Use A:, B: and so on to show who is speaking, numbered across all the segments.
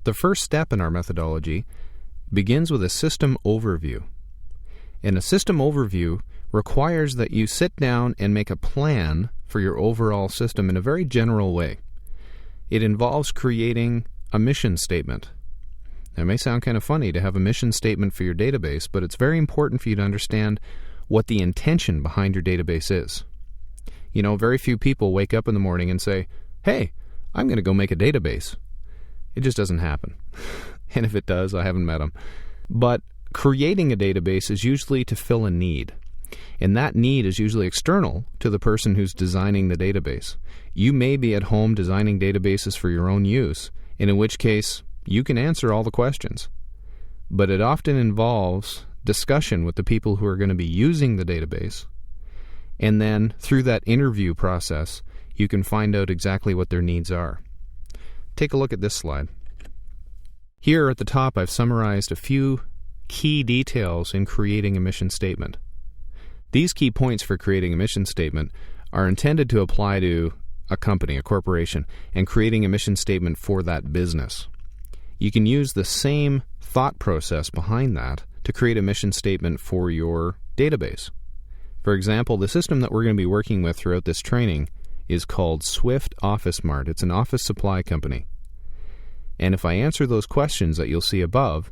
A: The first step in our methodology begins with a system overview. And a system overview requires that you sit down and make a plan for your overall system in a very general way. It involves creating a mission statement. Now, it may sound kind of funny to have a mission statement for your database, but it's very important for you to understand what the intention behind your database is. You know, very few people wake up in the morning and say, hey, I'm going to go make a database. It just doesn't happen. And if it does, I haven't met them. But creating a database is usually to fill a need. And that need is usually external to the person who's designing the database. You may be at home designing databases for your own use, and in which case you can answer all the questions. But it often involves discussion with the people who are going to be using the database. And then through that interview process, you can find out exactly what their needs are. Take a look at this slide. Here at the top, I've summarized a few key details in creating a mission statement. These key points for creating a mission statement are intended to apply to a company, a corporation, and creating a mission statement for that business. You can use the same thought process behind that to create a mission statement for your database. For example, the system that we're going to be working with throughout this training is called Swift Office Mart. It's an office supply company. And if I answer those questions that you'll see above,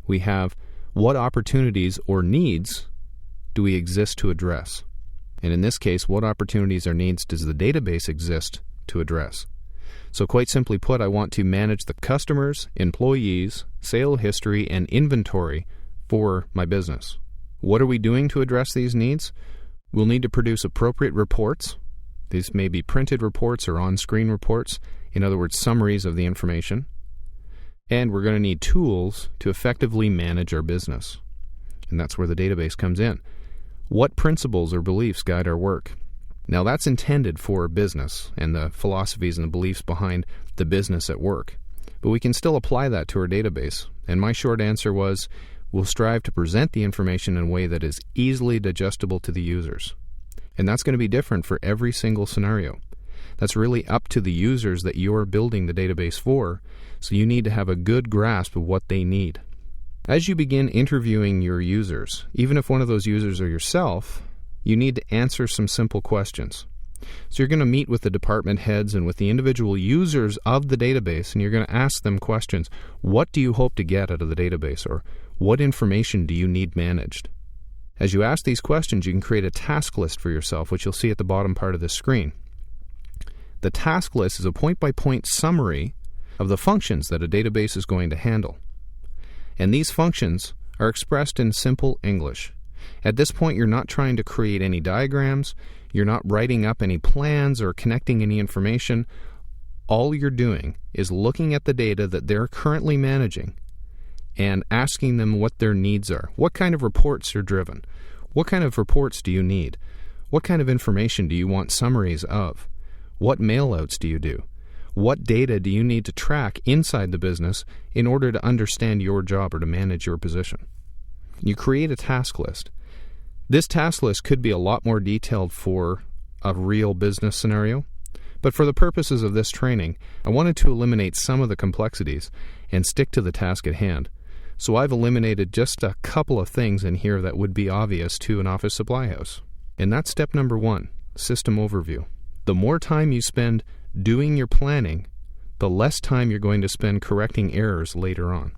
A: we have what opportunities or needs do we exist to address? And in this case, what opportunities or needs does the database exist to address? So quite simply put, I want to manage the customers, employees, sale history, and inventory for my business. What are we doing to address these needs? We'll need to produce appropriate reports. These may be printed reports or on-screen reports, in other words, summaries of the information. And we're going to need tools to effectively manage our business. And that's where the database comes in. What principles or beliefs guide our work? Now, that's intended for business and the philosophies and the beliefs behind the business at work. But we can still apply that to our database. And my short answer was, we'll strive to present the information in a way that is easily digestible to the users. And that's going to be different for every single scenario. That's really up to the users that you're building the database for, so you need to have a good grasp of what they need. As you begin interviewing your users, even if one of those users are yourself, you need to answer some simple questions. So you're going to meet with the department heads and with the individual users of the database, and you're going to ask them questions. What do you hope to get out of the database? Or what information do you need managed? As you ask these questions, you can create a task list for yourself, which you'll see at the bottom part of the screen. The task list is a point-by-point summary of the functions that a database is going to handle. And these functions are expressed in simple English. At this point, you're not trying to create any diagrams, you're not writing up any plans or connecting any information. All you're doing is looking at the data that they're currently managing and asking them what their needs are. What kind of reports are driven? What kind of reports do you need? What kind of information do you want summaries of? What mailouts do you do? What data do you need to track inside the business in order to understand your job or to manage your position? You create a task list. This task list could be a lot more detailed for a real business scenario, but for the purposes of this training, I wanted to eliminate some of the complexities and stick to the task at hand. So I've eliminated just a couple of things in here that would be obvious to an office supply house. And that's step number 1, system overview. The more time you spend doing your planning, the less time you're going to spend correcting errors later on.